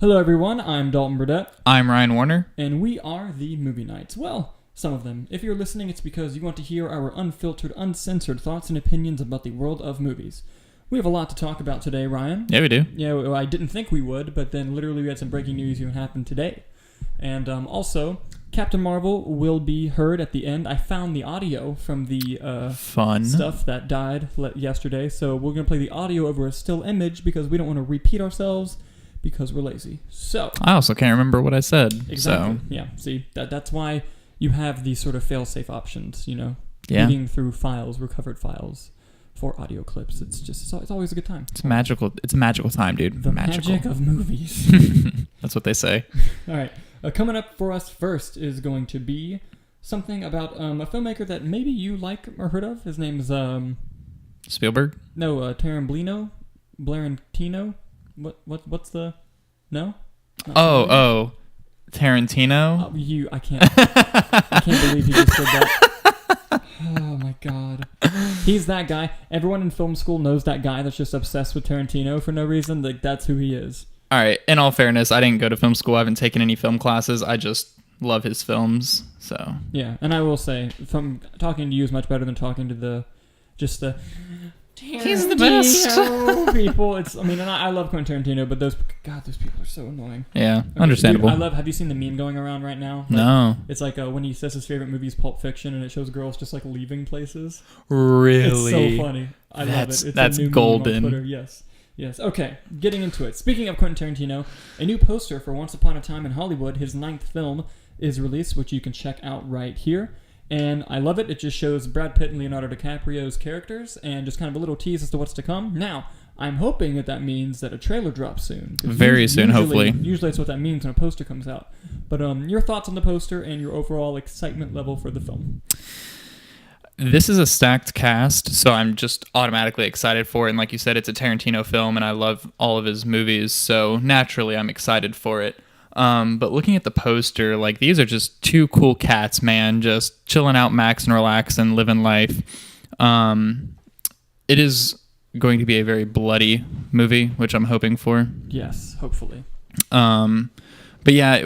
Hello everyone, I'm Dalton Burdett. I'm Ryan Warner. And we are the Movie Nights. Well, some of them. If you're listening, it's because you want to hear our unfiltered, uncensored thoughts and opinions about the world of movies. We have a lot to talk about today, Ryan. Yeah, we do. Yeah, well, I didn't think we would, but then literally we had some breaking news even happen today. And also, Captain Marvel will be heard at the end. I found the audio from the fun stuff that died yesterday, so we're going to play the audio over a still image because we don't want to repeat ourselves because we're lazy. So I also can't remember what I said. Exactly. So. Yeah. See, that's why you have these sort of fail-safe options, you know? Yeah. Reading through files, recovered files for audio clips. It's always a good time. It's magical. It's a magical time, dude. The magical. magic of movies. That's what they say. All right. Coming up for us first is going to be something about a filmmaker that maybe you like or heard of. His name is Spielberg? No, Tarantino, Blarantino. What's the no? Oh, Tarantino. I can't believe you just said that. Oh my god, he's that guy. Everyone in film school knows that guy that's just obsessed with Tarantino for no reason. Like that's who he is. All right. In all fairness, I didn't go to film school. I haven't taken any film classes. I just love his films. So yeah, and I will say, from talking to you is much better than talking to the. He's the best. People. And I love Quentin Tarantino, but those people are so annoying. Yeah, Okay, understandable. Dude, have you seen the meme going around right now? Like, no. It's like when he says his favorite movie is Pulp Fiction, and it shows girls just like leaving places. Really? It's so funny. I love it. It's that's a new golden. meme on Twitter. Yes. Okay, getting into it. Speaking of Quentin Tarantino, a new poster for Once Upon a Time in Hollywood, his 9th film, is released, which you can check out right here. And I love it. It just shows Brad Pitt and Leonardo DiCaprio's characters and just kind of a little tease as to what's to come. Now, I'm hoping that means that a trailer drops soon. Very soon, hopefully. Usually that's what that means when a poster comes out. But your thoughts on the poster and your overall excitement level for the film? This is a stacked cast, so I'm just automatically excited for it. And like you said, it's a Tarantino film, and I love all of his movies, so naturally I'm excited for it. But looking at the poster, like, these are just two cool cats, man, just chilling out, maxing, relaxing, living life. It is going to be a very bloody movie, which I'm hoping for. Yes, hopefully. But yeah,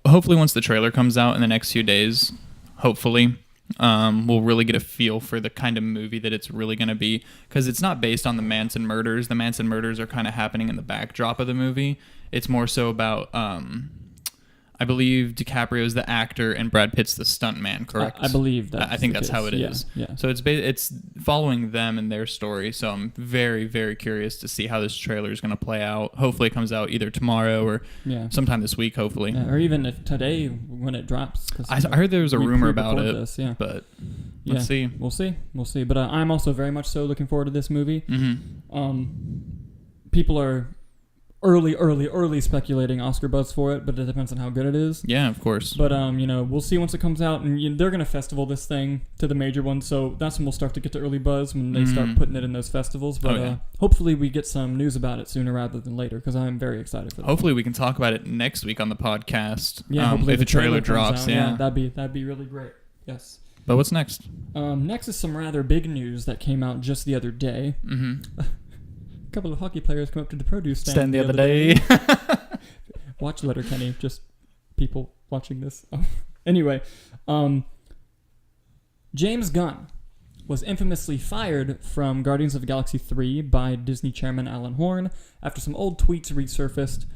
hopefully once the trailer comes out in the next few days, hopefully, we'll really get a feel for the kind of movie that it's really going to be, because it's not based on the Manson murders. The Manson murders are kind of happening in the backdrop of the movie. It's more so about, I believe DiCaprio's the actor and Brad Pitt's the stuntman, correct? I believe that. I think that's how it is. Yeah. So it's following them and their story. So I'm very, very curious to see how this trailer is going to play out. Hopefully it comes out either tomorrow or sometime this week, hopefully. Yeah, or even if today when it drops. I heard there was a rumor about it, but let's see. We'll see. But I'm also very much so looking forward to this movie. Mm-hmm. People are early speculating Oscar buzz for it, but it depends on how good it is. Yeah, of course. But we'll see once it comes out, and they're gonna festival this thing to the major ones, so that's when we'll start to get to early buzz when they start putting it in those festivals. But hopefully we get some news about it sooner rather than later, because I'm very excited for that. Hopefully we can talk about it next week on the podcast. Yeah, hopefully if the trailer drops. Yeah, that'd be really great. Yes. But what's next? Next is some rather big news that came out just the other day. Mm-hmm. A couple of hockey players come up to the produce stand the other day. Watch Letterkenny, just people watching this. Anyway, James Gunn was infamously fired from Guardians of the Galaxy 3 by Disney chairman Alan Horn after some old tweets resurfaced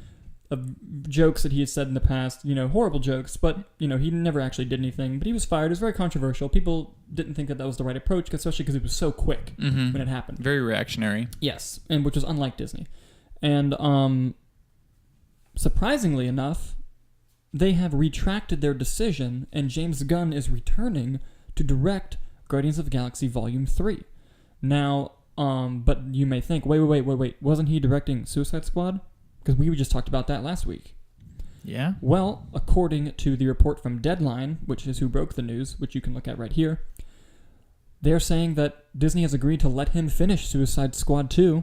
of jokes that he had said in the past, horrible jokes, but, he never actually did anything. But he was fired. It was very controversial. People didn't think that was the right approach, especially because it was so quick when it happened. Very reactionary. Yes, and which was unlike Disney. And surprisingly enough, they have retracted their decision, and James Gunn is returning to direct Guardians of the Galaxy Volume 3. Now, but you may think, wait, wasn't he directing Suicide Squad? Because we just talked about that last week. Yeah? Well, according to the report from Deadline, which is who broke the news, which you can look at right here, they're saying that Disney has agreed to let him finish Suicide Squad 2,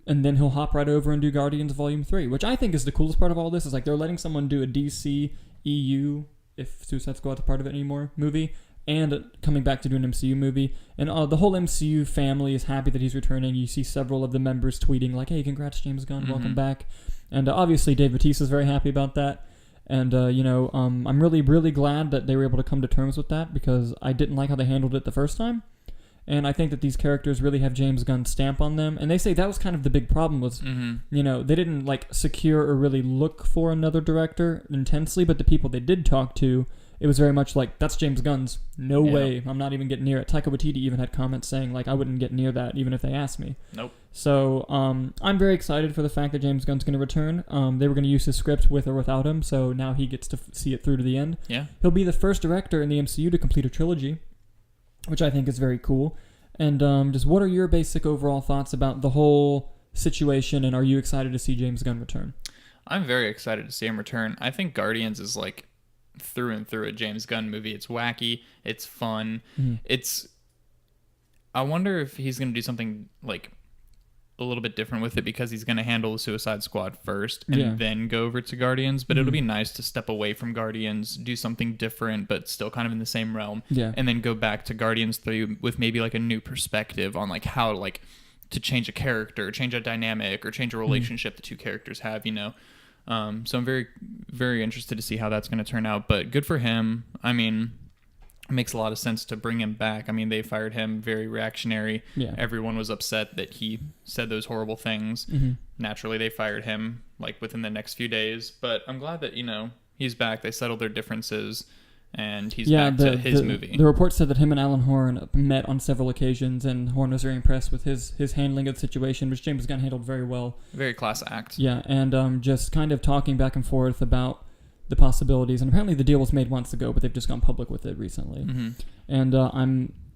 and then he'll hop right over and do Guardians Volume 3, which I think is the coolest part of all this, is like they're letting someone do a DC, EU, if Suicide Squad's a part of it anymore, movie, and coming back to do an MCU movie. And the whole MCU family is happy that he's returning. You see several of the members tweeting like, hey, congrats, James Gunn, welcome back. And obviously Dave Bautista is very happy about that. And, I'm really, really glad that they were able to come to terms with that because I didn't like how they handled it the first time. And I think that these characters really have James Gunn's stamp on them. And they say that was kind of the big problem was, they didn't secure or really look for another director intensely, but the people they did talk to, it was very much like, that's James Gunn's. No way. I'm not even getting near it. Taika Waititi even had comments saying, I wouldn't get near that even if they asked me. Nope. So I'm very excited for the fact that James Gunn's going to return. They were going to use his script with or without him, so now he gets to see it through to the end. Yeah. He'll be the first director in the MCU to complete a trilogy, which I think is very cool. And just what are your basic overall thoughts about the whole situation, and are you excited to see James Gunn return? I'm very excited to see him return. I think Guardians is through and through a James Gunn movie. It's wacky. It's fun. I wonder if he's going to do something a little bit different with it because he's going to handle the Suicide Squad first and then go over to Guardians. But it'll be nice to step away from Guardians, do something different, but still kind of in the same realm. Yeah. And then go back to Guardians 3 with maybe a new perspective on how to change a character, change a dynamic, or change a relationship the two characters have, So I'm very, very interested to see how that's going to turn out. But good for him. I mean, it makes a lot of sense to bring him back. I mean, they fired him, very reactionary. Yeah. Everyone was upset that he said those horrible things. Naturally, they fired him within the next few days. But I'm glad that, he's back. They settled their differences. And he's back to his movie. The report said that him and Alan Horn met on several occasions, and Horn was very impressed with his handling of the situation, which James Gunn handled very well. Very class act. Yeah, and just kind of talking back and forth about the possibilities. And apparently the deal was made months ago, but they've just gone public with it recently. And I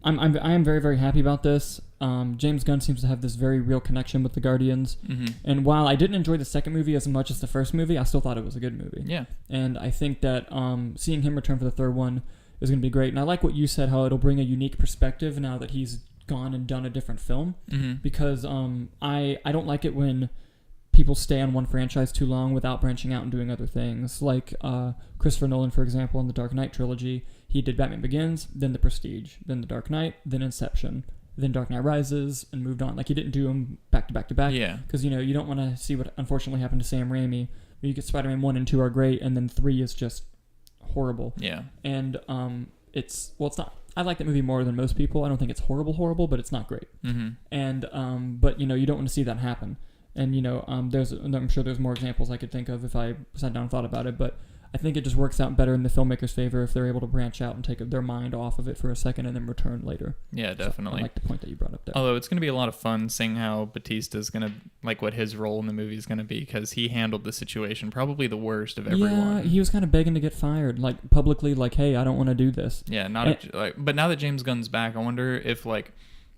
am very, very happy about this. James Gunn seems to have this very real connection with the Guardians. And while I didn't enjoy the second movie as much as the first movie, I still thought it was a good movie. Yeah. And I think that seeing him return for the third one is going to be great. And I like what you said, how it'll bring a unique perspective now that he's gone and done a different film. Because I don't like it when people stay on one franchise too long without branching out and doing other things. Like Christopher Nolan, for example, in the Dark Knight trilogy, he did Batman Begins, then The Prestige, then The Dark Knight, then Inception, then Dark Knight Rises, and moved on. He didn't do them back to back to back. Yeah. Because, you don't want to see what unfortunately happened to Sam Raimi. You get Spider-Man 1 and 2 are great, and then 3 is just horrible. Yeah. And it's not... I like that movie more than most people. I don't think it's horrible, but it's not great. And, but, you don't want to see that happen. And, I'm sure there's more examples I could think of if I sat down and thought about it, but I think it just works out better in the filmmaker's favor if they're able to branch out and take their mind off of it for a second and then return later. Yeah, definitely. So I like the point that you brought up there. Although it's going to be a lot of fun seeing how Bautista's going to, what his role in the movie is going to be, because he handled the situation probably the worst of everyone. Yeah, he was kind of begging to get fired, publicly, hey, I don't want to do this. Yeah, but now that James Gunn's back, I wonder if,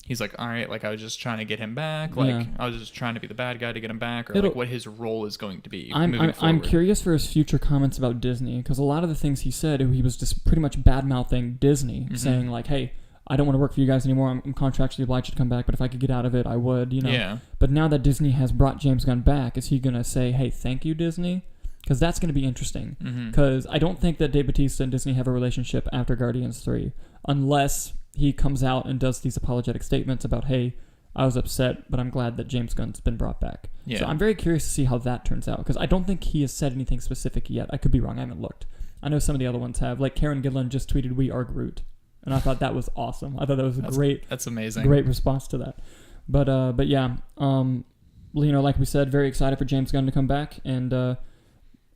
he's all right, I was just trying to get him back. I was just trying to be the bad guy to get him back, or what his role is going to be moving forward. I'm curious for his future comments about Disney, because a lot of the things he said, he was just pretty much bad-mouthing Disney, saying, hey, I don't want to work for you guys anymore. I'm contractually obliged to come back, but if I could get out of it, I would, Yeah. But now that Disney has brought James Gunn back, is he going to say, hey, thank you, Disney? Because that's going to be interesting. Because I don't think that Dave Bautista and Disney have a relationship after Guardians 3, unless he comes out and does these apologetic statements about, hey, I was upset, but I'm glad that James Gunn's been brought back. Yeah. So I'm very curious to see how that turns out, because I don't think he has said anything specific yet. I could be wrong. I haven't looked. I know some of the other ones have. Karen Gillan just tweeted, "We are Groot." And I thought that was awesome. I thought that was That's amazing. Great response to that. But yeah, like we said, very excited for James Gunn to come back, and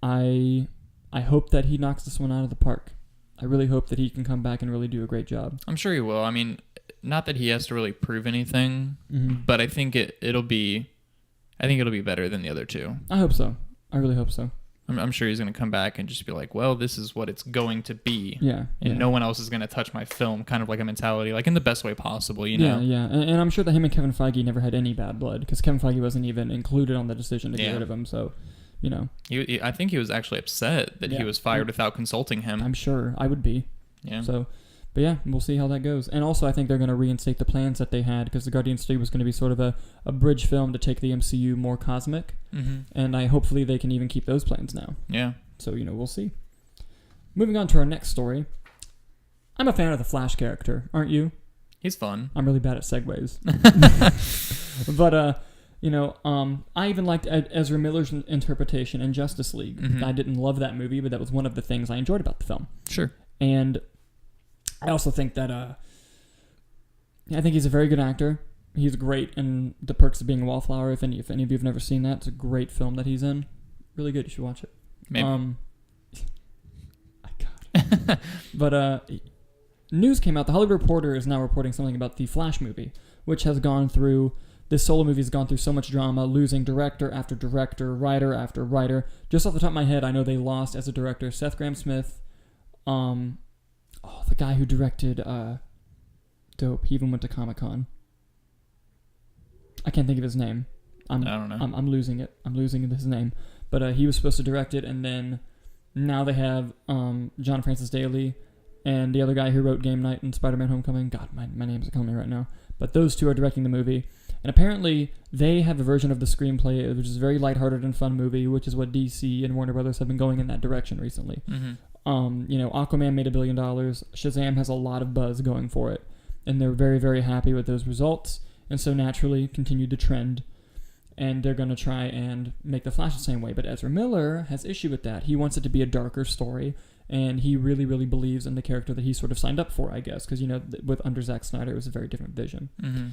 I hope that he knocks this one out of the park. I really hope that he can come back and really do a great job. I'm sure he will. I mean, not that he has to really prove anything, but I think it'll be better than the other two. I hope so. I really hope so. I'm sure he's going to come back and just be like, well, this is what it's going to be. Yeah. And no one else is going to touch my film, kind of like a mentality, in the best way possible, know? Yeah. And I'm sure that him and Kevin Feige never had any bad blood, because Kevin Feige wasn't even included on the decision to get rid of him, so... I think he was actually upset that he was fired without consulting him. I'm sure. I would be. Yeah. So, but yeah, we'll see how that goes. And also, I think they're going to reinstate the plans that they had, because the Guardians 3 was going to be sort of a bridge film to take the MCU more cosmic. And hopefully they can even keep those plans now. Yeah. So, we'll see. Moving on to our next story. I'm a fan of the Flash character, aren't you? He's fun. I'm really bad at segues. But, I even liked Ezra Miller's interpretation in Justice League. Mm-hmm. I didn't love that movie, but that was one of the things I enjoyed about the film. Sure. And I also think that I think he's a very good actor. He's great in The Perks of Being a Wallflower. If any of you have never seen that, it's a great film that he's in. Really good. You should watch it. Maybe. God. But news came out. The Hollywood Reporter is now reporting something about the Flash movie, which has gone through. This solo movie has gone through so much drama, losing director after director, writer after writer. Just off the top of my head, I know they lost as a director Seth Grahame-Smith. The guy who directed Dope. He even went to Comic-Con. I can't think of his name. I don't know. I'm losing it. I'm losing his name. But he was supposed to direct it, and then now they have John Francis Daley and the other guy who wrote Game Night and Spider-Man Homecoming. God, my name's killing me right now. But those two are directing the movie. And apparently they have a version of the screenplay, which is a very lighthearted and fun movie, which is what DC and Warner Brothers have been going in that direction recently. Mm-hmm. Aquaman made $1 billion. Shazam has a lot of buzz going for it. And they're very, very happy with those results. And so naturally continued the trend. And they're going to try and make The Flash the same way. But Ezra Miller has issue with that. He wants it to be a darker story. And he really, really believes in the character that he sort of signed up for, I guess. Because, under Zack Snyder, it was a very different vision. Mm-hmm.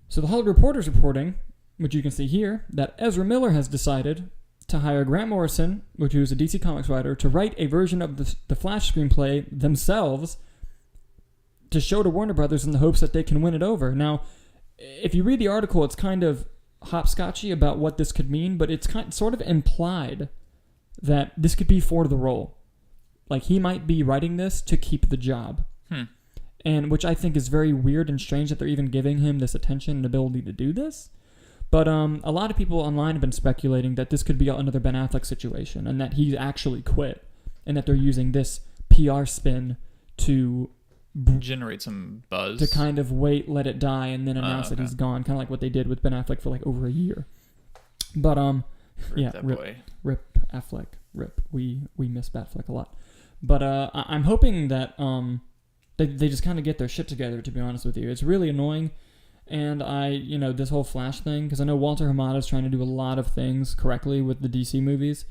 So the Hollywood Reporter is reporting, which you can see here, that Ezra Miller has decided to hire Grant Morrison, which is a DC Comics writer, to write a version of the Flash screenplay themselves to show to Warner Brothers in the hopes that they can win it over. Now, if you read the article, it's kind of hopscotchy about what this could mean, but it's sort of implied that this could be for the role. Like, he might be writing this to keep the job. And which I think is very weird and strange that they're even giving him this attention and ability to do this. But a lot of people online have been speculating that this could be another Ben Affleck situation and that he actually quit and that they're using this PR spin to generate some buzz. To kind of let it die, and then announce that he's gone. Kind of like what they did with Ben Affleck for like over a year. But rip Affleck. Rip. We miss Batfleck a lot. But I'm hoping that they just kind of get their shit together, to be honest with you. It's really annoying. And this whole Flash thing, because I know Walter Hamada's trying to do a lot of things correctly with the DC movies.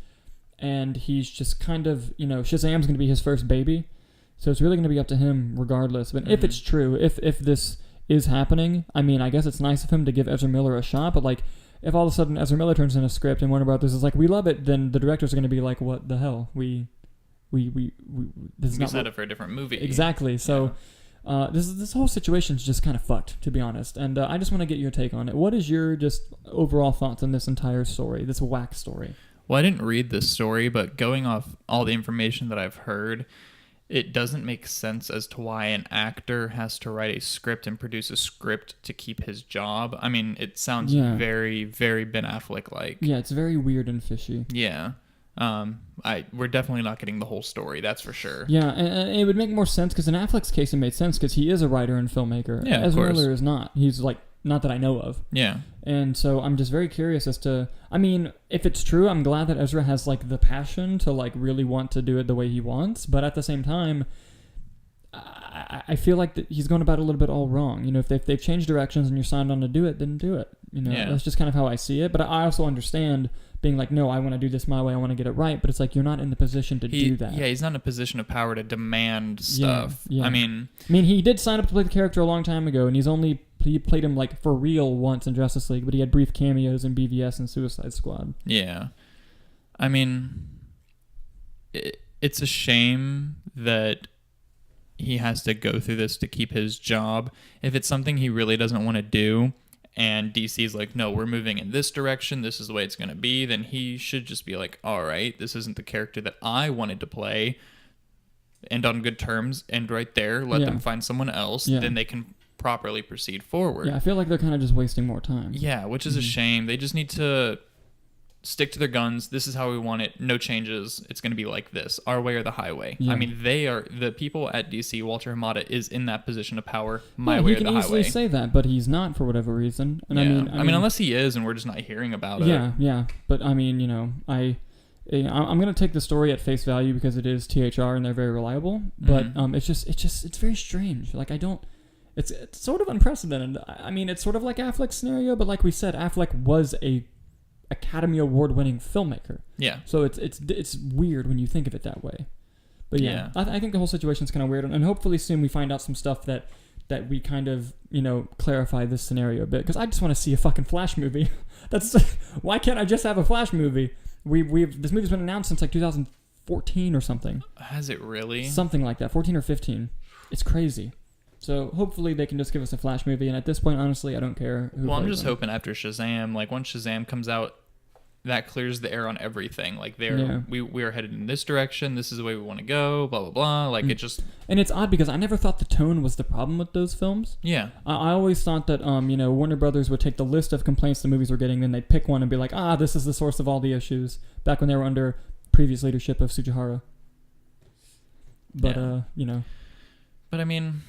And he's just kind of, Shazam's going to be his first baby. So it's really going to be up to him regardless. But if it's true, if this is happening, I mean, I guess it's nice of him to give Ezra Miller a shot. But like, if all of a sudden Ezra Miller turns in a script and Warner Brothers is like, we love it, then the directors are going to be like, what the hell? We this is not set it for a different movie. Exactly. So this whole situation is just kind of fucked, to be honest. And I just want to get your take on it. What is your just overall thoughts on this entire story, this whack story? Well, I didn't read this story, but going off all the information that I've heard, it doesn't make sense as to why an actor has to write a script and produce a script to keep his job. I mean, it sounds very, very Ben Affleck-like. Yeah, it's very weird and fishy. Yeah. We're definitely not getting the whole story, that's for sure. Yeah, and it would make more sense, because in Affleck's case it made sense, because he is a writer and filmmaker. Yeah, Ezra Miller is not. He's like, not that I know of. Yeah. And so I'm just very curious as to, I mean, if it's true, I'm glad that Ezra has like the passion to like really want to do it the way he wants, but at the same time, I feel like that he's going about it a little bit all wrong. If they've changed directions and you're signed on to do it, then do it. That's just kind of how I see it. But I also understand being like, no, I want to do this my way. I want to get it right. But it's like, you're not in the position to do that. Yeah, he's not in a position of power to demand stuff. Yeah. I mean, he did sign up to play the character a long time ago, and he played him like for real once in Justice League, but he had brief cameos in BVS and Suicide Squad. Yeah. I mean, it's a shame that he has to go through this to keep his job. If it's something he really doesn't want to do, and DC's like, no, we're moving in this direction, this is the way it's going to be, then he should just be like, all right, this isn't the character that I wanted to play, and on good terms, and right there, let them find someone else, then they can properly proceed forward. Yeah, I feel like they're kind of just wasting more time. Yeah, which is a shame. They just need to stick to their guns. This is how we want it. No changes. It's going to be like this. Our way or the highway. Yeah. I mean, they are the people at DC. Walter Hamada is in that position of power. My way or the highway. He can easily say that, but he's not for whatever reason. And I mean, unless he is, and we're just not hearing about it. Yeah. But I mean, I'm going to take the story at face value because it is THR and they're very reliable. But it's very strange. Like, it's sort of unprecedented. I mean, it's sort of like Affleck's scenario, but like we said, Affleck was a Academy Award-winning filmmaker. Yeah. So it's weird when you think of it that way. But yeah. I think the whole situation's kind of weird, and hopefully soon we find out some stuff that we kind of, clarify this scenario a bit, because I just want to see a fucking Flash movie. Why can't I just have a Flash movie? This movie's been announced since like 2014 or something. Has it really? Something like that, 14 or 15. It's crazy. So hopefully they can just give us a Flash movie, and at this point, honestly, I don't care who. Well, I'm just hoping after Shazam, like once Shazam comes out, that clears the air on everything. Like we are headed in this direction. This is the way we want to go. Blah blah blah. Like it just. And it's odd because I never thought the tone was the problem with those films. Yeah. I always thought that Warner Brothers would take the list of complaints the movies were getting, then they'd pick one and be like, this is the source of all the issues. Back when they were under previous leadership of Tsujihara. But But I mean,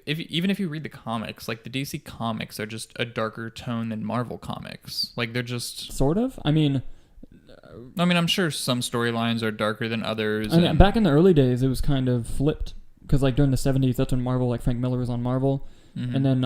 even if you read the comics, like the DC comics are just a darker tone than Marvel comics. Like they're just sort of. I mean, I'm sure some storylines are darker than others. Back in the early days, it was kind of flipped because like during the 70s, that's when Marvel, like Frank Miller was on Marvel, and then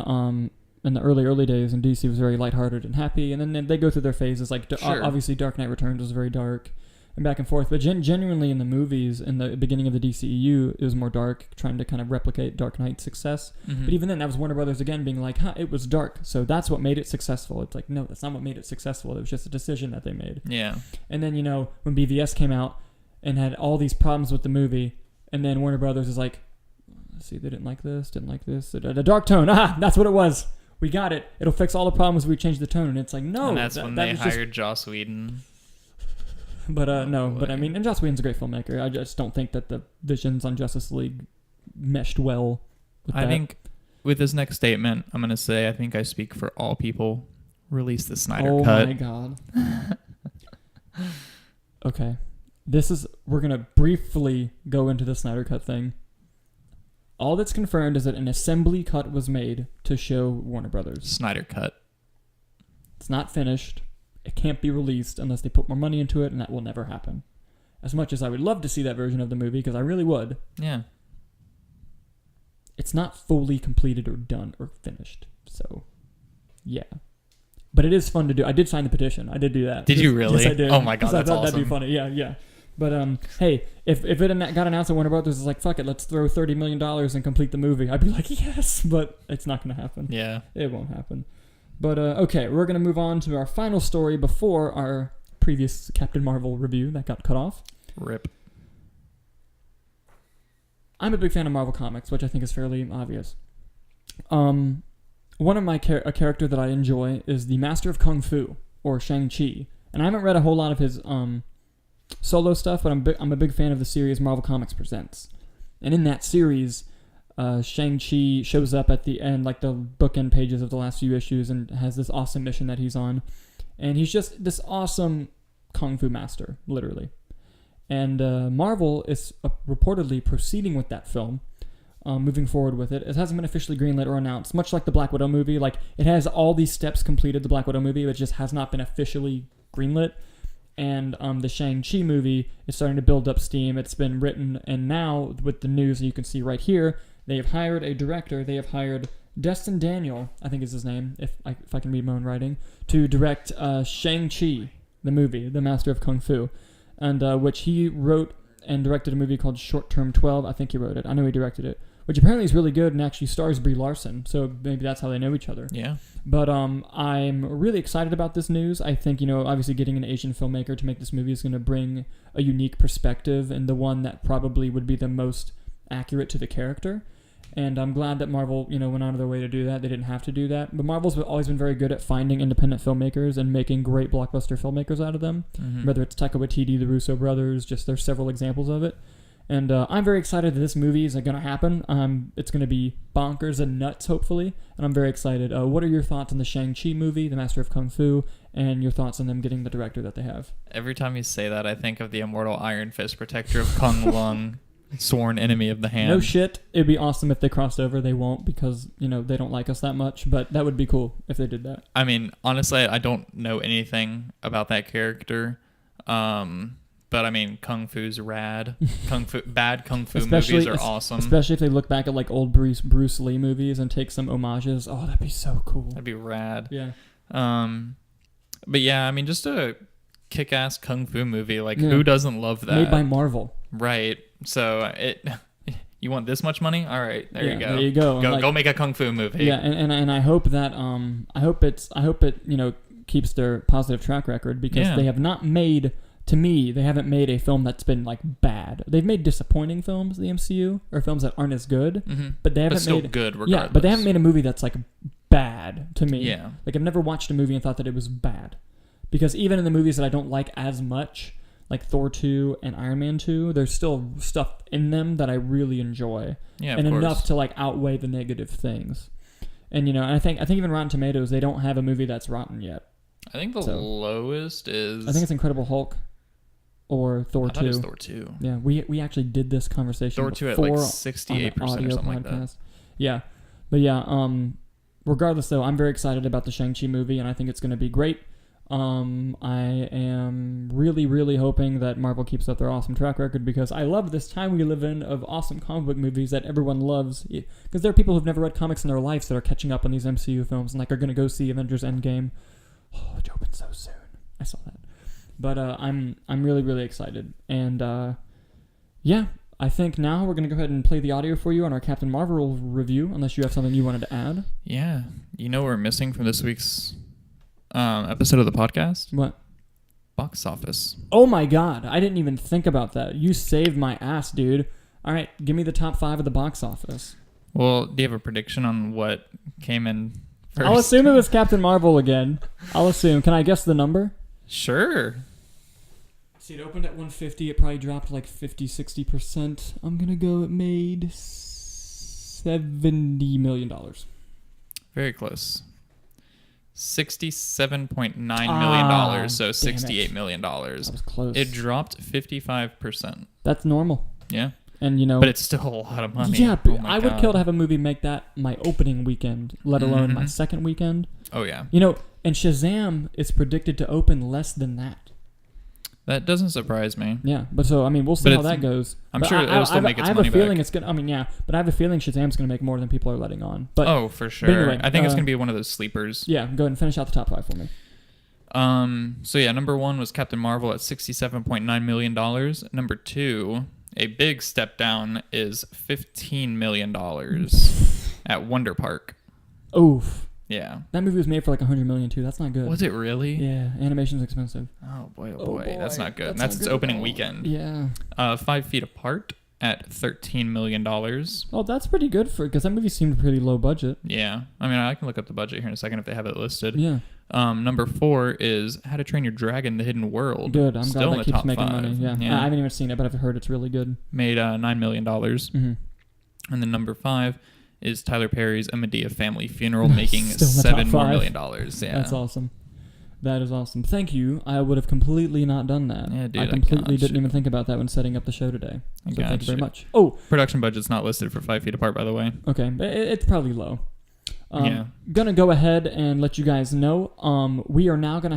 in the early days, in DC was very lighthearted and happy, and then they go through their phases. Like obviously, Dark Knight Returns was very dark. And back and forth, but genuinely in the movies, in the beginning of the DCEU, it was more dark, trying to kind of replicate Dark Knight's success. But even then, that was Warner Brothers again being like, it was dark, so that's what made it successful. It's like, no, that's not what made it successful. It was just a decision that they made. Yeah. And then, when BVS came out and had all these problems with the movie, and then Warner Brothers is like, see, they didn't like this. A dark tone, that's what it was. We got it. It'll fix all the problems. We changed the tone. And it's like, no. And that's when they hired Joss Whedon. But I mean, and Joss Whedon's a great filmmaker. I just don't think that the visions on Justice League meshed well with that. I think with this next statement, I'm going to say, I think I speak for all people. Release the Snyder Cut. Oh my God. Okay. We're going to briefly go into the Snyder Cut thing. All that's confirmed is that an assembly cut was made to show Warner Brothers. Snyder Cut. It's not finished. It can't be released unless they put more money into it, and that will never happen. As much as I would love to see that version of the movie, because I really would. Yeah. It's not fully completed or done or finished. So, yeah. But it is fun to do. I did sign the petition. I did do that. Did you really? Yes, I did. Oh my God, that's awesome. That'd be funny. Yeah. But, hey, if it got announced that Warner Brothers is like, fuck it, let's throw $30 million and complete the movie, I'd be like, yes, but it's not going to happen. Yeah. It won't happen. But, okay, we're going to move on to our final story before our previous Captain Marvel review that got cut off. RIP. I'm a big fan of Marvel Comics, which I think is fairly obvious. One of my a character that I enjoy is the Master of Kung Fu, or Shang-Chi. And I haven't read a whole lot of his solo stuff, but I'm a big fan of the series Marvel Comics Presents. And in that series, Shang-Chi shows up at the end, like the bookend pages of the last few issues, and has this awesome mission that he's on. And he's just this awesome Kung Fu master, literally. And Marvel is reportedly proceeding with that film, moving forward with it. It hasn't been officially greenlit or announced, much like the Black Widow movie. Like, it has all these steps completed, the Black Widow movie, but it just has not been officially greenlit. And the Shang-Chi movie is starting to build up steam. It's been written, and now with the news you can see right here, they have hired a director. They have hired Destin Daniel, I think is his name, if I can read my own writing, to direct Shang-Chi, the movie, The Master of Kung Fu, and which he wrote and directed a movie called Short Term 12. I think he wrote it. I know he directed it, which apparently is really good and actually stars Brie Larson, so maybe that's how they know each other. Yeah. But I'm really excited about this news. I think, obviously getting an Asian filmmaker to make this movie is going to bring a unique perspective, and the one that probably would be the most accurate to the character. And I'm glad that Marvel, went out of their way to do that. They didn't have to do that. But Marvel's always been very good at finding independent filmmakers and making great blockbuster filmmakers out of them. Mm-hmm. Whether it's Taika Waititi, the Russo brothers, just there's several examples of it. And I'm very excited that this movie is going to happen. It's going to be bonkers and nuts, hopefully. And I'm very excited. What are your thoughts on the Shang-Chi movie, The Master of Kung Fu, and your thoughts on them getting the director that they have? Every time you say that, I think of the immortal Iron Fist, protector of Kung Lung, sworn enemy of the hand. No shit. It'd be awesome if they crossed over. They won't because, they don't like us that much. But that would be cool if they did that. I mean, honestly, I don't know anything about that character. But But I mean, Kung Fu's rad. Bad Kung Fu Especially- movies are awesome. Especially if they look back at like old Bruce Lee movies and take some homages. Oh, that'd be so cool. That'd be rad. Yeah. But yeah, I mean, just a kick-ass Kung Fu movie. Like, Yeah. who doesn't love that? Made by Marvel. Right. So you want this much money? All right, there you go. There you go. And, like, Go make a Kung Fu movie. Yeah, and I hope that I hope it keeps their positive track record, because Yeah. they have not made, to me, they haven't made a film that's been like bad. They've made disappointing films, the MCU, or films that aren't as good, but they haven't still made good regardless. Yeah, but they haven't made a movie that's like bad to me. Yeah. Like, I've never watched a movie and thought that it was bad, because even in the movies that I don't like as much, like Thor 2 and Iron Man 2, there's still stuff in them that I really enjoy. Yeah, and of course. enough to like outweigh the negative things. And and I think even Rotten Tomatoes, they don't have a movie that's rotten yet. I think the lowest is... I think it's Incredible Hulk or Thor 2. I thought it was Thor 2. Yeah, we actually did this conversation Thor 2 at before like on 68% the or audio something like that. podcast. Yeah. But yeah, regardless though, I'm very excited about the Shang-Chi movie, and I think it's going to be great. I am really, really hoping that Marvel keeps up their awesome track record, because I love this time we live in of awesome comic book movies that everyone loves. Because there are people who've never read comics in their lives that are catching up on these MCU films and like are going to go see Avengers Endgame. Oh, it opens so soon. I saw that. But I'm really, really excited. And yeah, I think now we're going to go ahead and play the audio for you on our Captain Marvel review, unless you have something you wanted to add. Yeah. You know what we're missing from this week's episode of the podcast? What? Box office. Oh my god, I didn't even think about that. You saved my ass, dude. All right, give me the top 5 of the box office. Well, do you have a prediction on what came in first? I'll assume it was Captain Marvel again. I'll assume. Can I guess the number? Sure. See, it opened at 150. It probably dropped like 50, 60%. I'm going to go, it made $70 million. Very close. $67.9 million, so $68 million. That was close. It dropped 55%. That's normal. Yeah. And But it's still a lot of money. Yeah, Oh my I would God. kill to have a movie make that my opening weekend, let alone my second weekend. Oh, yeah. And Shazam is predicted to open less than that. That doesn't surprise me. Yeah, but so, I mean, we'll see how that goes. I'm But sure it'll still make its I have money a feeling back. it's gonna. I mean, yeah, but I have a feeling Shazam's gonna make more than people are letting on. But Oh, for sure. but anyway, I think it's going to be one of those sleepers. yeah, go ahead and finish out the top 5 for me. So yeah, number 1 was Captain Marvel at $67.9 million. Number 2, a big step down, is $15 million at Wonder Park. Oof, Yeah. that movie was made for like $100 million too. That's not good. Was it really? Yeah, animation's expensive. Oh boy, Oh, boy. that's not good. That's That's not its good at opening all. weekend. Yeah. 5 Feet Apart at $13 million. Oh, that's pretty good because that movie seemed pretty low budget. Yeah. I mean, I can look up the budget here in a second if they have it listed. Yeah. Number 4 is How to Train Your Dragon: The Hidden World. Good. I'm Still glad in that the keeps top making 5. money. Yeah. I haven't even seen it, but I've heard it's really good. Made $9 million. Mm-hmm. And then number 5 is Tyler Perry's A Medea Family Funeral, making Still in the top $7 more 5. million. Yeah. That's awesome. That is awesome. Thank you. I would have completely not done that. Yeah, dude, I I completely got didn't you. even think about that when setting up the show today. I So got thank you very you. much. Oh, Production budget's not listed for 5 Feet Apart, by the way. okay. It's probably low. Yeah. Gonna go ahead and let you guys know. We are now gonna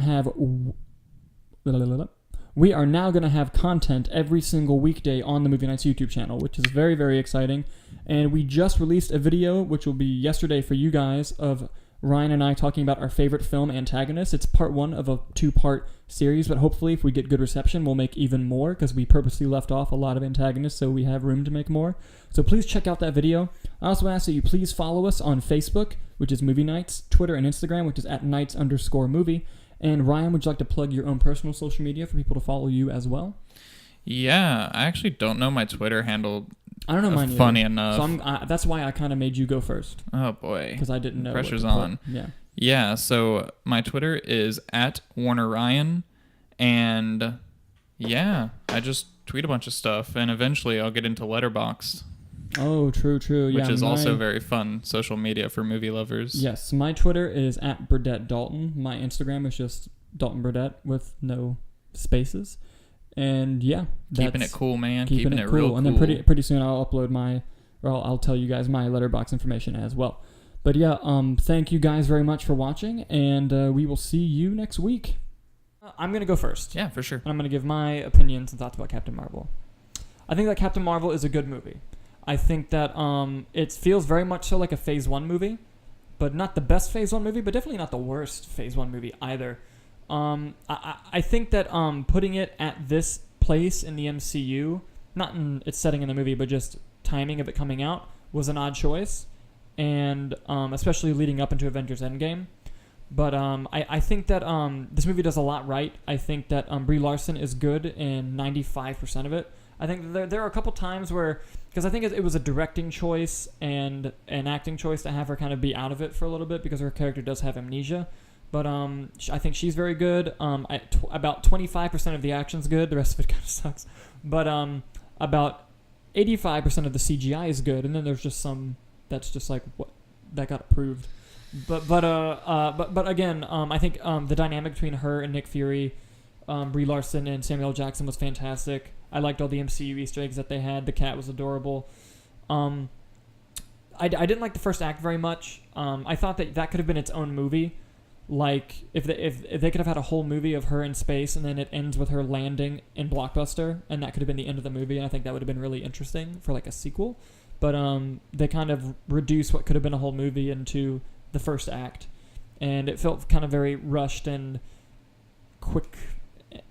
have content every single weekday on the Movie Nights YouTube channel, which is very, very exciting. And we just released a video, which will be yesterday for you guys, of Ryan and I talking about our favorite film antagonists. It's part 1 of a 2-part series, but hopefully if we get good reception, we'll make even more, because we purposely left off a lot of antagonists, so we have room to make more. So please check out that video. I also ask that you please follow us on Facebook, which is Movie Nights, Twitter and Instagram, which is @nights_movie. And Ryan, would you like to plug your own personal social media for people to follow you as well? Yeah, I actually don't know my Twitter handle. I don't know mine either. Funny enough. So that's why I kind of made you go first, Oh boy. because I didn't know. what Pressure's to put. on. Yeah. Yeah, so my Twitter is @WarnerRyan, and yeah, I just tweet a bunch of stuff, and eventually I'll get into Letterboxd, Oh, true. which Yeah, is also very fun social media for movie lovers. Yes, my Twitter is @BurdettDalton. My Instagram is just Dalton Burdett with no spaces. And yeah, Keeping that's it cool, man. Keeping it real cool. cool. And then pretty soon I'll upload I'll tell you guys my letterbox information as well. But yeah, thank you guys very much for watching, and we will see you next week. I'm going to go first. Yeah, for sure. And I'm going to give my opinions and thoughts about Captain Marvel. I think that Captain Marvel is a good movie. I think that it feels very much so like a Phase 1 movie, but not the best Phase 1 movie, but definitely not the worst Phase 1 movie either. I think that putting it at this place in the MCU, not in its setting in the movie, but just timing of it coming out, was an odd choice, and especially leading up into Avengers Endgame. But I think that this movie does a lot right. I think that Brie Larson is good in 95% of it. I think there are a couple times where, because I think it was a directing choice and an acting choice to have her kind of be out of it for a little bit because her character does have amnesia. But I think she's very good. About 25% of the action's good. The rest of it kind of sucks. But about 85% of the CGI is good, and then there's just some that's just like what that got approved. But again, I think the dynamic between her and Nick Fury, Brie Larson and Samuel L. Jackson was fantastic. I liked all the MCU Easter eggs that they had. The cat was adorable. I didn't like the first act very much. I thought that could have been its own movie. Like if they could have had a whole movie of her in space and then it ends with her landing in Blockbuster, and that could have been the end of the movie, and I think that would have been really interesting for like a sequel. But they kind of reduced what could have been a whole movie into the first act, and it felt kind of very rushed and quick,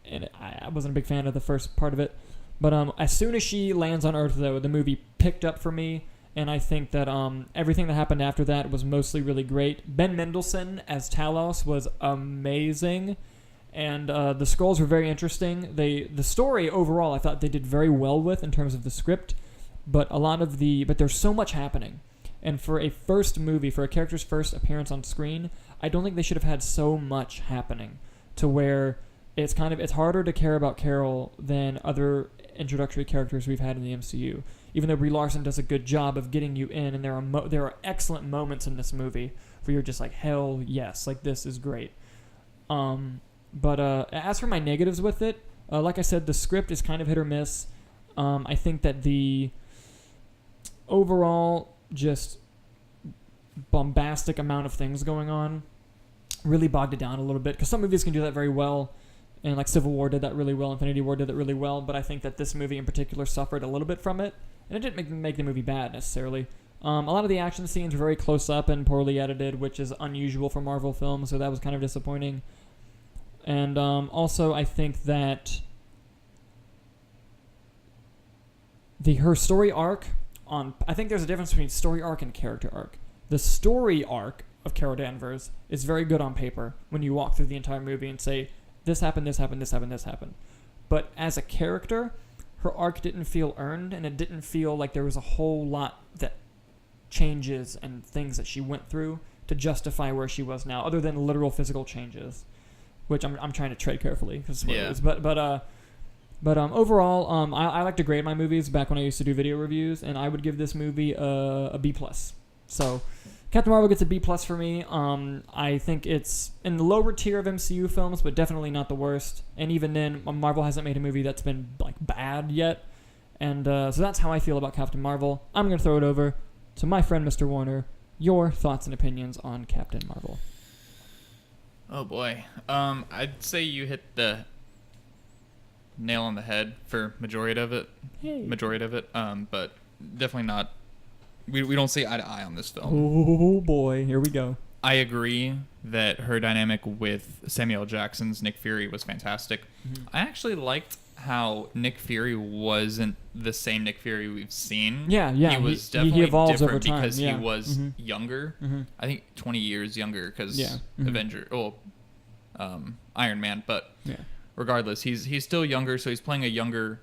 and I wasn't a big fan of the first part of it. But as soon as she lands on Earth, though, the movie picked up for me, and I think that everything that happened after that was mostly really great. Ben Mendelsohn as Talos was amazing, and the Skrulls were very interesting. The story overall, I thought they did very well with in terms of the script, but there's so much happening. And for a first movie, for a character's first appearance on screen, I don't think they should have had so much happening to where it's harder to care about Carol than other introductory characters we've had in the MCU. Even though Brie Larson does a good job of getting you in, and there are excellent moments in this movie where you're just like, hell yes, like this is great. But as for my negatives with it, like I said, the script is kind of hit or miss. I think that the overall just bombastic amount of things going on really bogged it down a little bit, because some movies can do that very well, and like Civil War did that really well, Infinity War did that really well, but I think that this movie in particular suffered a little bit from it, and it didn't make the movie bad necessarily. A lot of the action scenes were very close up and poorly edited, which is unusual for Marvel films, so that was kind of disappointing. And also I think that her story arc I think there's a difference between story arc and character arc. The story arc of Carol Danvers is very good on paper when you walk through the entire movie and say, this happened, this happened, this happened, this happened. But as a character, her arc didn't feel earned, and it didn't feel like there was a whole lot that changes and things that she went through to justify where she was now, other than literal physical changes, which I'm trying to tread carefully because what it is. But overall, I like to grade my movies back when I used to do video reviews, and I would give this movie a B+. So Captain Marvel gets a B+ for me. I think it's in the lower tier of MCU films, but definitely not the worst. And even then, Marvel hasn't made a movie that's been like bad yet. And so that's how I feel about Captain Marvel. I'm going to throw it over to my friend Mr. Warner. Your thoughts and opinions on Captain Marvel. Oh boy. I'd say you hit the nail on the head for majority of it. But definitely not. We don't see eye to eye on this film. Oh boy, here we go. I agree that her dynamic with Samuel L. Jackson's Nick Fury was fantastic. Mm-hmm. I actually liked how Nick Fury wasn't the same Nick Fury we've seen. Yeah. He was definitely evolves different over time, because he was younger. Mm-hmm. I think 20 years younger because Iron Man. But regardless, he's still younger, so he's playing a younger,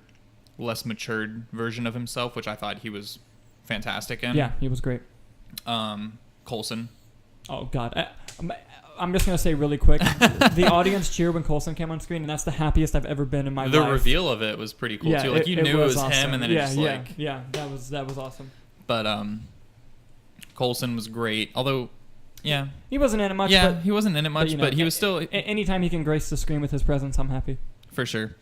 less matured version of himself, which I thought he was fantastic in. Yeah, he was great. Coulson. Oh God, I'm just gonna say really quick, the audience cheered when Coulson came on screen, and that's the happiest I've ever been in my life. The reveal of it was pretty cool too. Like you knew it was awesome. him, and then that was awesome. But Coulson was great. Although, he wasn't in it much. Yeah, he wasn't in it much, but he was still. Anytime he can grace the screen with his presence, I'm happy. For sure.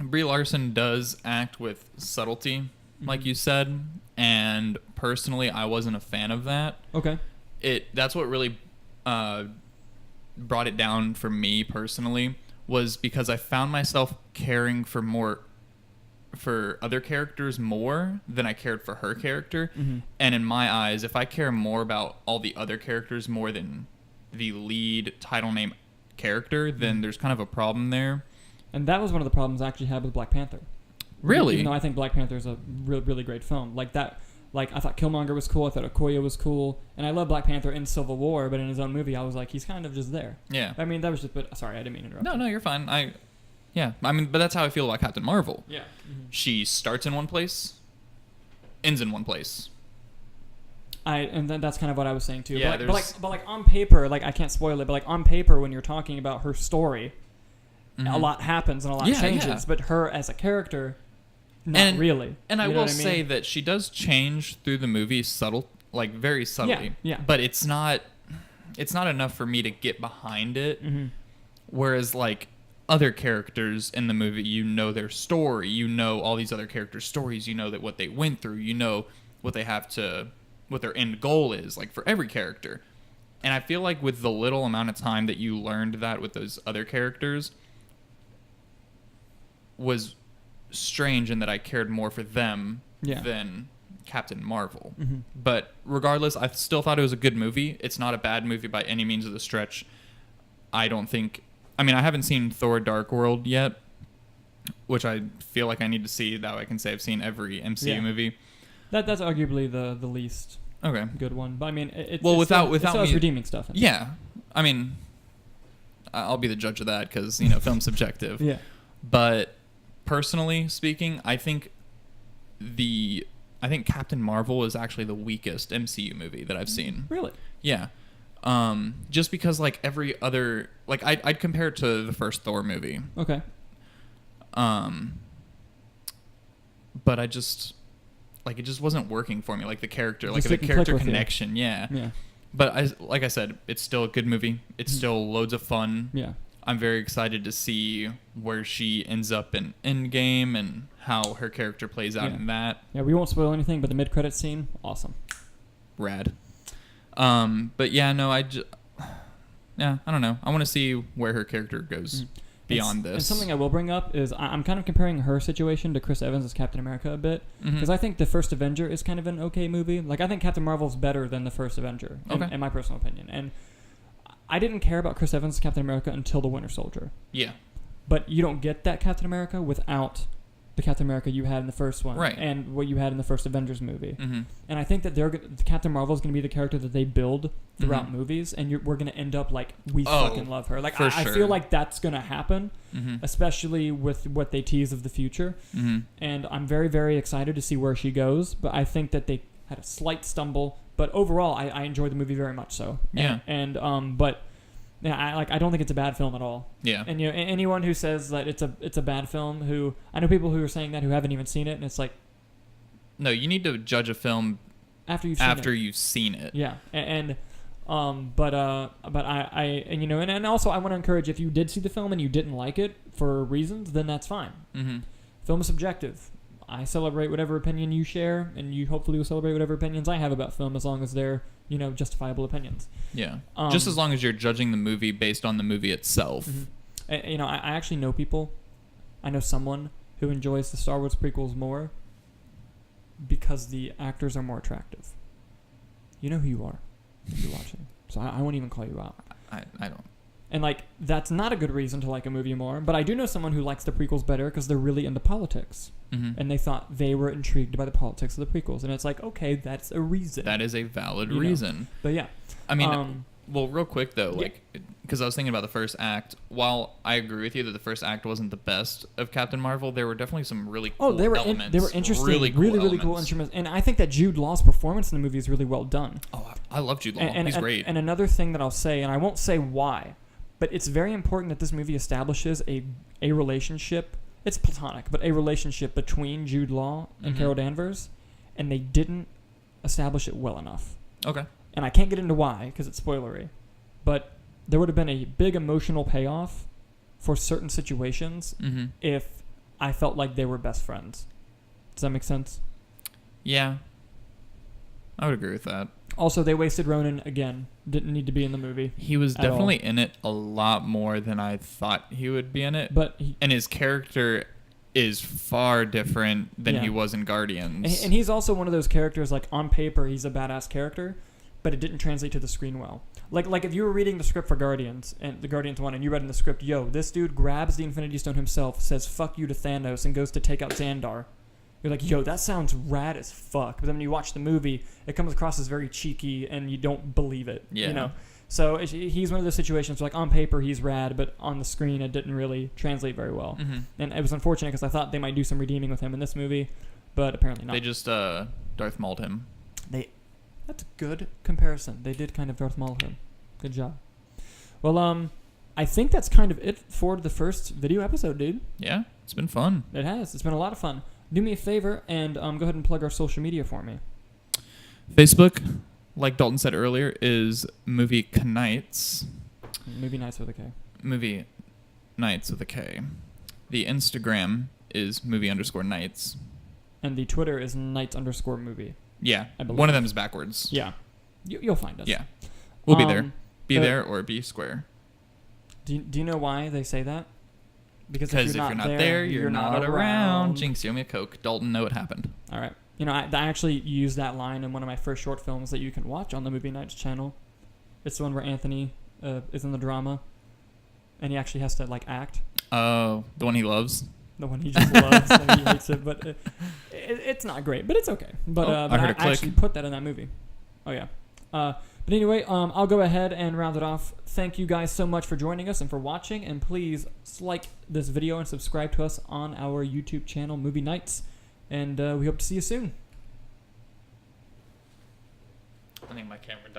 Brie Larson does act with subtlety, like you said, and personally, I wasn't a fan of that. Okay. That's what really brought it down for me personally was because I found myself caring for other characters more than I cared for her character. Mm-hmm. And in my eyes, if I care more about all the other characters more than the lead title name character, then there's kind of a problem there. And that was one of the problems I actually had with Black Panther. Really? Even though I think Black Panther is a really, really great film. Like that, like I thought Killmonger was cool. I thought Okoye was cool. And I love Black Panther in Civil War, but in his own movie, I was like, he's kind of just there. Yeah. I mean, that was just, but sorry, I didn't mean to interrupt. No, you're fine. But that's how I feel about Captain Marvel. Yeah. Mm-hmm. She starts in one place, ends in one place. That's kind of what I was saying too. Yeah, but like on paper, like I can't spoil it, but like on paper, when you're talking about her story, a lot happens and a lot changes. Yeah. But her as a character, not really. And I will say that she does change through the movie, very subtly. Yeah. But it's not enough for me to get behind it. Mm-hmm. Whereas like other characters in the movie, you know their story, you know all these other characters' stories, you know that what they went through, you know what their end goal is, like for every character. And I feel like with the little amount of time that you learned that with those other characters was strange in that I cared more for them than Captain Marvel. Mm-hmm. But regardless, I still thought it was a good movie. It's not a bad movie by any means of the stretch. I haven't seen Thor Dark World yet, which I feel like I need to see. That way I can say I've seen every MCU movie. That's arguably the least good one. But I mean, it still has redeeming stuff in it. Yeah. I mean, I'll be the judge of that because, film's subjective. Yeah. But personally speaking, I think Captain Marvel is actually the weakest MCU movie that I've seen. Really? Yeah. Just because like every other, like I'd compare it to the first Thor movie. Okay. But it just wasn't working for me. Like the character, like the character connection. Yeah. Yeah. But like I said, it's still a good movie. It's still loads of fun. Yeah. I'm very excited to see where she ends up in Endgame and how her character plays out in that. Yeah, we won't spoil anything, but the mid-credits scene, awesome. Rad. But yeah, no, I don't know. I want to see where her character goes beyond this. And something I will bring up is I'm kind of comparing her situation to Chris Evans as Captain America a bit, because I think the first Avenger is kind of an okay movie. Like I think Captain Marvel's better than the first Avenger, in my personal opinion. And I didn't care about Chris Evans as Captain America until The Winter Soldier. Yeah. But you don't get that Captain America without the Captain America you had in the first one, right? And what you had in the first Avengers movie. Mm-hmm. And I think that Captain Marvel is going to be the character that they build throughout movies, and we're going to end up like fucking love her. Like I feel like that's going to happen, especially with what they tease of the future. And I'm very, very excited to see where she goes. But I think that they had a slight stumble, but overall, I enjoyed the movie very much so. Yeah. But. Yeah, I don't think it's a bad film at all. Yeah. And anyone who says that it's a bad film, I know people who are saying that who haven't even seen it, and it's like, no, you need to judge a film after you've seen it. Yeah, and also I want to encourage, if you did see the film and you didn't like it for reasons, then that's fine. Film is subjective. I celebrate whatever opinion you share, and you hopefully will celebrate whatever opinions I have about film, as long as they're, justifiable opinions. Yeah. Just as long as you're judging the movie based on the movie itself. I actually know people. I know someone who enjoys the Star Wars prequels more because the actors are more attractive. You know who you are if you're watching. So I won't even call you out. I don't. And, that's not a good reason to like a movie more. But I do know someone who likes the prequels better because they're really into politics. And they thought they were intrigued by the politics of the prequels. And it's like, okay, that's a reason. That is a valid reason. But, yeah. I mean, well, real quick, though, because I was thinking about the first act. While I agree with you that the first act wasn't the best of Captain Marvel, there were definitely some really cool elements. They were interesting. Really cool instruments. And I think that Jude Law's performance in the movie is really well done. Oh, I love Jude Law. He's great. And another thing that I'll say, and I won't say why, but it's very important that this movie establishes a relationship. It's platonic, but a relationship between Jude Law and Carol Danvers, and they didn't establish it well enough. Okay. And I can't get into why, because it's spoilery, but there would have been a big emotional payoff for certain situations if I felt like they were best friends. Does that make sense? Yeah. I would agree with that. Also, they wasted Ronan again. Didn't need to be in the movie. He was definitely in it a lot more than I thought he would be in it. And his character is far different than he was in Guardians. And he's also one of those characters, like, on paper, he's a badass character, but it didn't translate to the screen well. Like if you were reading the script for Guardians, and the Guardians 1, and you read in the script, this dude grabs the Infinity Stone himself, says, fuck you to Thanos, and goes to take out Xandar. You're like, that sounds rad as fuck. But then when you watch the movie, it comes across as very cheeky, and you don't believe it. Yeah. You know? So he's one of those situations where, like, on paper, he's rad, but on the screen, it didn't really translate very well. Mm-hmm. And it was unfortunate because I thought they might do some redeeming with him in this movie, but apparently not. They just Darth Mauled him. That's a good comparison. They did kind of Darth Maul him. Good job. Well, I think that's kind of it for the first video episode, dude. Yeah, it's been fun. It has. It's been a lot of fun. Do me a favor and go ahead and plug our social media for me. Facebook, like Dalton said earlier, is Movie Knights. Movie Nights with a K. Movie Nights with a K. The Instagram is movie_nights. And the Twitter is nights_movie. Yeah, one of them is backwards. Yeah, you'll find us. Yeah, we'll be there. Be there or be square. Do you know why they say that? Because if you're not there, you're not around. Jinx, you owe me a Coke. Dalton, know what happened. All right. I actually used that line in one of my first short films that you can watch on the Movie Nights channel. It's the one where Anthony is in the drama, and he actually has to, like, act. Oh, the one he loves? The one he just loves and he hates it, but it's not great, but it's okay. But I heard a click. actually put that in that movie. Oh, yeah. But anyway, I'll go ahead and round it off. Thank you guys so much for joining us and for watching, and please like this video and subscribe to us on our YouTube channel, Movie Nights, and we hope to see you soon. I think my camera died.